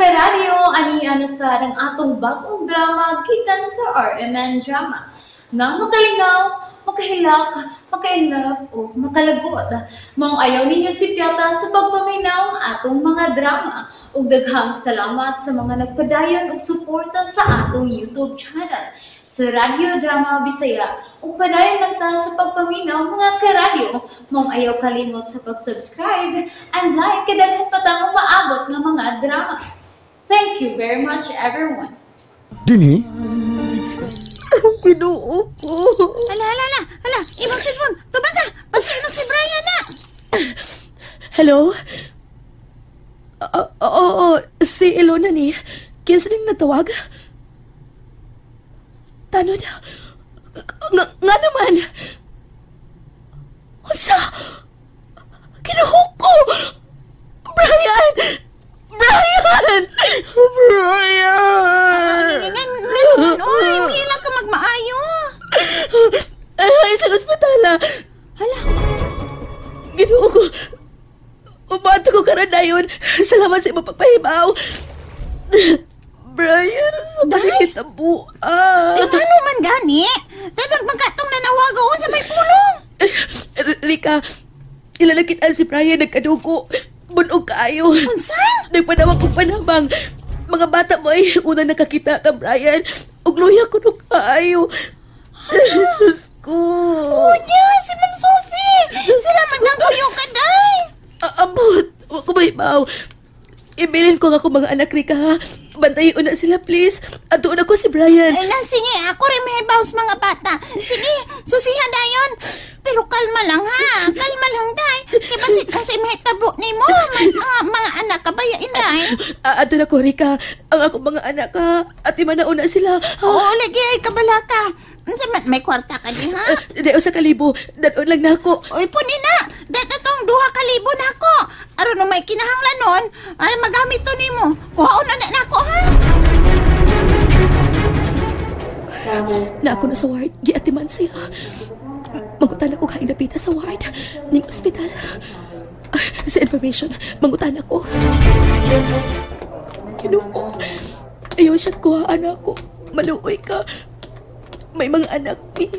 karadyo, ani sa ng atong bagong drama gikan sa RMN Drama. Nga makalingaw, makahilak, maka-inlove o makalagot. Maong ayaw ninyo si Piata sa pagpaminaw atong mga drama. Ug daghang salamat sa mga nagpadayon ug suporta sa atong YouTube channel sa Radio Drama Bisaya. Ug padayon lang ta sa pagpaminaw mga karadyo. Maong ayaw kalimot sa pag-subscribe and like kadaghan pa tang maabot nga mga drama. Thank you very much everyone. Dini? Ginoo ko. Hala, imong cellphone. Tubata, pasinog si Brian na. Hello? Oo, si Ilona ni. Kaya ning natawag? Tanod? Nga naman. Unsa? Ginoo ko. Brian! Oy, bilang ka magmaayo. Ay, sa ospital na. Hala. Ginoo ko. Umato ko karanayon. Salamat sa imong pagpahibaw. Brian, sa bakit ang buang? Ano man gani? Dadon magkatong nanawagoon sa may pulong. Rika, ilalakitan si Brian nagkadugo. Bunog kaayo. Unsan? Nagpanawag kong panabang. Mga bata mo ay unang nakakita ka, Brian. Ug luya ko nung kaayo. Diyos ko. Oh, Diyos, si Ma'am Sophie. Salamat ang kuyo ka, day. Ambot, huwag ko mahibaw. Ibilin ko nga ako mga anak, Rika, ha? Bantayin na sila, please. Atuon ako si Brian. Sige, ako rin mahibaw sa mga bata. Sige, susihan dayon. Pero kalma lang, ha? Kalma lang, day. Kaya basit kasi may tabo ni mo. Mga anak ka ba, day? Ato na ko, Rika. Ang ako mga anak, ha? At imanauna sila. Oo, lagi ay kabala ka. May kwarta ka di, ha? Dayo sa kalibo. Daon lang na ako. Uy, punin na. Dato tong 2,000 na ako. Aron no may kinahanglan nun, ay magamit to ni mo. Kuhaon na ako, ha? Na ako na sa ward. Giatiman siya. Mangutan ako kain napita sa ward ning ospital. Sa information, mangutan ako. Ginoo. Ayaw siya kuhaan ako. Maluoy ka. May mga anak ni.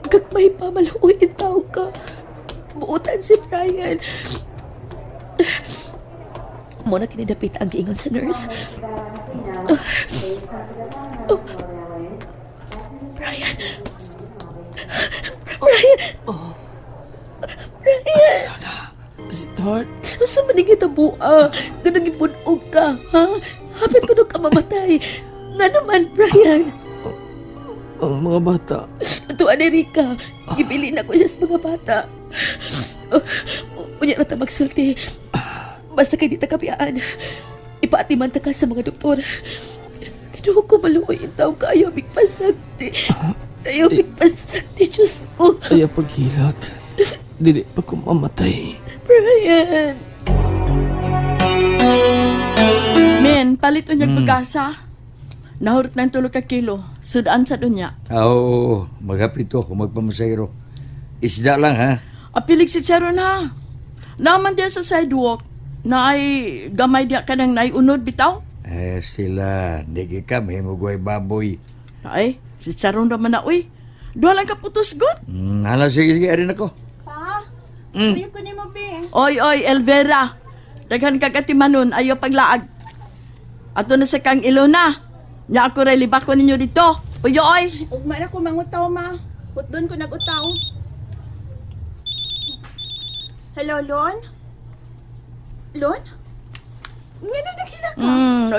Gagmay pa maluoy itaw ka. Buutan si Brian. Muna kinidapit ang giingon sa nurse. Brian. Start? Sa maningit ang buha. Ganang ipunog ka, ha? Hapit ko nung ka mamatay. Nga naman, Brian. Ang mga bata. Tuan ni Rika. Gibilin ako sa mga bata. Unya na ta magsulti. Basta kay di ta kapiyaan. Ipaatiman ta ka sa mga doktor. Kinuha ko maluoy yung taong kaayo bigpasagti. Ayaw bigpasagti, Diyos ko. Ayaw paghilak. Dili pa ko mamatay. Brian. Men, palit unyag pagkasa. Nahurot ng 3 kilo. Sudaan sa dunya. Oo, maghapit ko kung magpamasayro. Isda lang, ha? Apilig si Charon, ha? Naman diya sa sidewalk na ay gamay diya ka ng naiunod bitaw. Sila, hindi ka, may mugway baboy. Ay, si Charon naman na, uy. Doon lang ka putos, good. Hala, sige, arin ako. Pa, kuya ko ni mo, be. Oy, Elvera. Daghan kagatimanon, ayaw paglaag. Ato na sa kang Ilona. Nya ako rin libak ko ninyo dito. Puyo, oy. Ugma na ko mangutaw, ma. Doon ko nagutaw. Hello, Lon? Lon? Nga na nakila ka?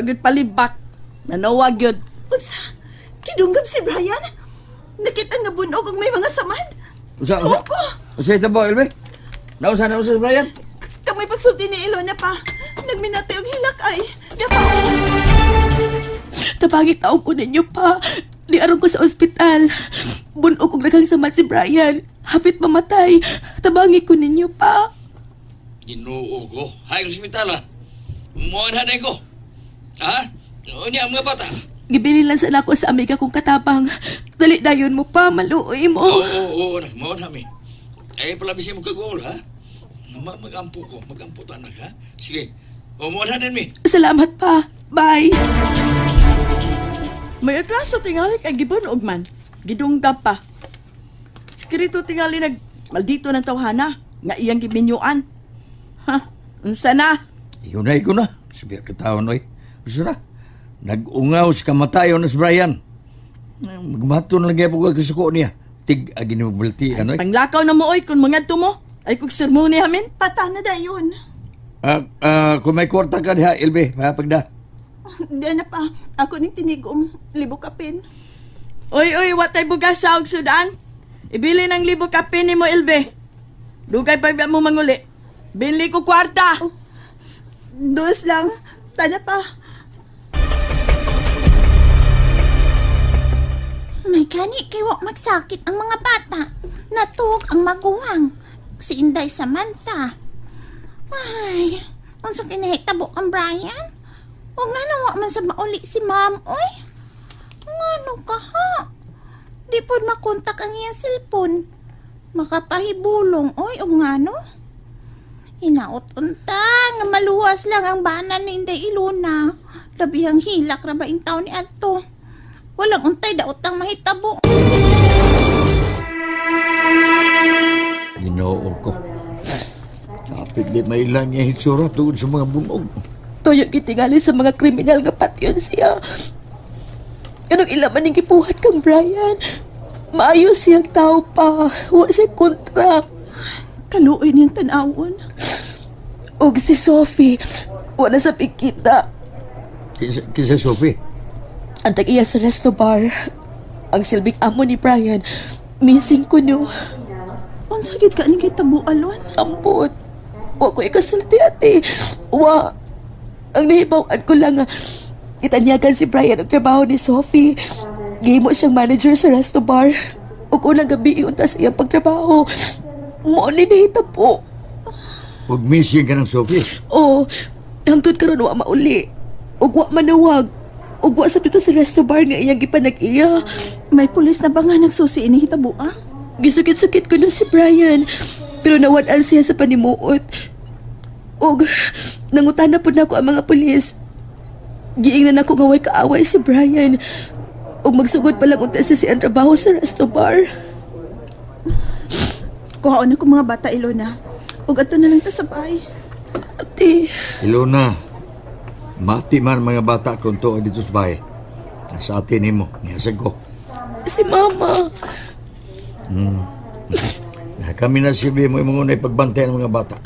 Agad palibak. Nanawag yun. Unsa? Kidunggam si Brian? Nakita nga bunog ang may mga samad? Usa? Ko! Usa ito ba, Elbe? Nausa na usa, Brian? Kamay pagsulti ni Ilona pa. Nagminati ang hilak ay. Diya pa Tabangit tao ko ninyo pa. Diaron ko sa ospital. Bunog kong nagang samat si Brian. Hapit mamatay. Tabangi ko ninyo pa. Ginoo ko. Hay, ospital, ha? Muan hanay ko. Ha? O niya, mga bata. Gibili lang sana ako sa amiga kong katabang. Dali dayon mo pa, maluoy mo. Oo, muan hami. Ay, palabisin mo kagol, ha? Magampo ko, magampo tanak, ha? Sige, Umuunahan mi. Salamat pa. Bye. May atraso tingali kay gibunog man. Gidungdap pa. Sikirito tingali maldito ng tawhana nga iyang gibinyuan. Ha? Unsa na? Ikaw na. Sabi ka taon, oy. Gusto na. Nag-ungaw sa kamatayon na si Brian. Magmaton lang po ka kasuko niya. Tig, agin mo balti, ano? Panglakaw na mo, oy, kung mga tumo. Ay kung sermoni hamin. Pata na dayon. Kung may kwarta ka diha, Ilbe, pagda. Di na pa. Ako ning tinigom. Libo kapin. Oy, watay bugas sa og sudan. Ibili ng libo kapin ni mo, Ilbe. Dugay pa mo manguli. Binli ko kwarta. Dos lang. Tana pa. May gani kay wa magsakit ang mga bata. Natug ang maguwang. Si Inday Samantha. Ay, unsa kinahitabo ang Brian? O nga nawa man sa mauli si Ma'am, oy. Ngano ka ha? Di po makontak ang iyang cellphone. Makapahibulong, oy, o ngano? Hinaot-unta nga maluwas lang ang banan ni Inday Ilona. Labihang hilak ra ba in taon ni adto. Walang untay daotang mahitabo. Ginoo ko. Kapit di mailan niya hitsura tungod sa mga bunog. Tuyo gitingali sa mga kriminal nga patyon siya. Anong ilaman yung gipuhat kang Brian? Maayos siyang tao pa. Wa siya kontra. Kaluoy niyang tanawon. Og si Sophie, wala sa pikita. Kisa Sophie? Ang tag-iya sa resto bar. Ang silbing amo ni Brian, missing ko no. Ang sakit ka ni kitabo alon. Ampot. Wa ko ikasulti ate. Wa. Ang nahibawan ko lang itanyagan si Brian ang trabaho ni Sophie. Gihimo siyang manager sa resto bar. Ug unang gabi iunta sa iyang pagtrabaho. Mo ni nahitabo. Ug missing ka ng Sophie? Oo. Hangtod karon wa mauli. Ug wa manawag. Ug wa sa dito sa resto bar nga iyang gipanag-iya. May pulis na ba nga nagsusi ini hitabo ah? Gisukit-sukit ko na si Brian. Pero nawadan siya sa panimuot. Og nangutan na po na ako ang mga pulis. Giingnan ako nga way kaaway si Brian. Og magsugod pa lang unta siya ang trabaho sa resto bar. Kuhaon ako mga bata, Ilona. Og ato na lang ta sa bahay. Ate. Ilona, mati man mga bata kung to dito sa bahay. Nasa atin mo, niyasag ko. Si Mama. Kami na silbi mo yung mga ipagbantay ng mga bata.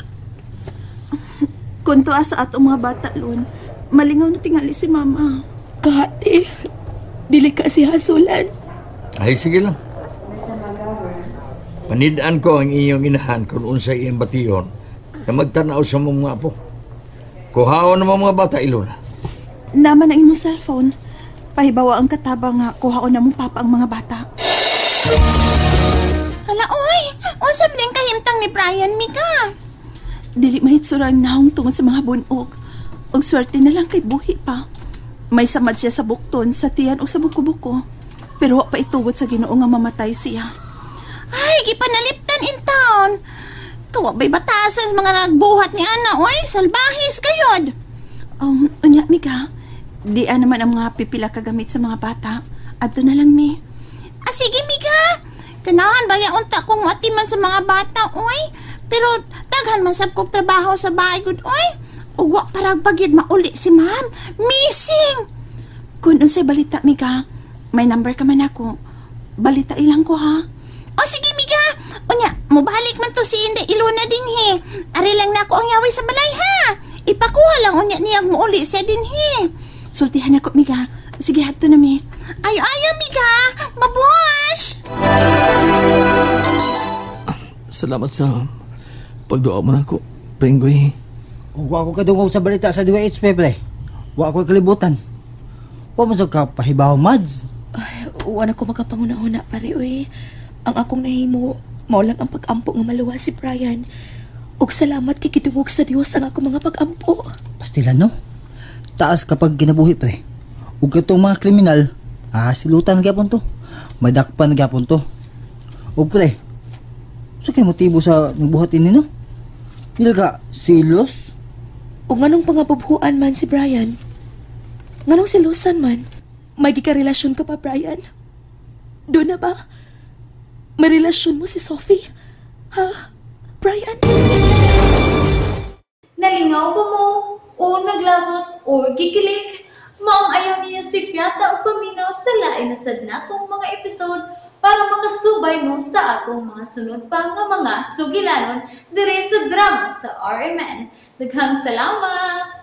Kung to sa ato mga bata, Lon, malingaw na tingali si Mama. Kahati. Dili ka si hasulan. Ay, sige lang. Panidaan ko ang iyong inahan kung unsay iyong bation na magtanaw sa mga apo. Kuhaon ng mga bata, Ilona. Naman ang imong cellphone. Pahibawa ang katabang nga kuhaon na mong papa ang mga bata. Hala, oy! Unsam ling kahimtang ni Brian, Mika? Dili mahitsura ang naong tungod sa mga bunog. Og swerte na lang kay buhi pa. May samad siya sa bukton, sa tiyan o sa buko-buko. Pero wa pa itugod sa Ginoo nga mamatay siya. Ay, gipanaliptan in town. Kawa ba'y batasan sa mga nagbuhat ni Ana, oy, salbahis kayod. Unya, Mika, di naman ang mga pipila kagamit sa mga bata. Adto na lang, mi. Sige, Mika. Kanahan baya unta kong matiman sa mga bata, oy. Pero daghan man sab kog trabaho sa bahay gud, oy. Uwa para bagid mauli si Ma'am. Missing. Kung unsay balita, Mika, may number ka man ako. Balita ilang ko, ha? O sige, Mika. Unya, mubalik man to si Inday Ilona din, he. Ari lang na ako ang yawi sa balay, ha? Ipakuha lang unya niyang muuli siya din, he. Sultihan ako, Mika. Sige, hato na, mi. Ayo, Mika. Mabuhas! Salamat sa pagduwa mo na ako, Pringgoy. Wa ako kadungog sa balita sa DWH, Pepe. Wa ako kalibutan. Wa man sa kapahibaw, Mads. Wala ko makapanguna-una, pare, uy. Ang akong nahimo, maulang ang pag-ampo nga maluwa si Brian. Ug salamat kay gidungog sa Dios ang akong mga pag-ampo. Pastilan, no? Taas kapag ginabuhi, pre. Ug katong mga kriminal, silutan gyapon to. Madakpan gyapon to. Ug pre, sa kay motibo sa nagbuhat ini, no? Dili ka silos? O nganong pangabubuan man si Brian? Nganong silusan man? May gikarelasyon ka pa, Brian? Doon na ba? May relasyon mo si Sophie? Ha? Brian? Nalingaw ba mo? O naglagot? O gikilig? Maong ayaw niyo si Piata o paminaw sa lain na sad natong mga episode para makasubay mo sa atong mga sunod pa nga mga sugilanon dire sa drama sa RMN. Daghang salamat!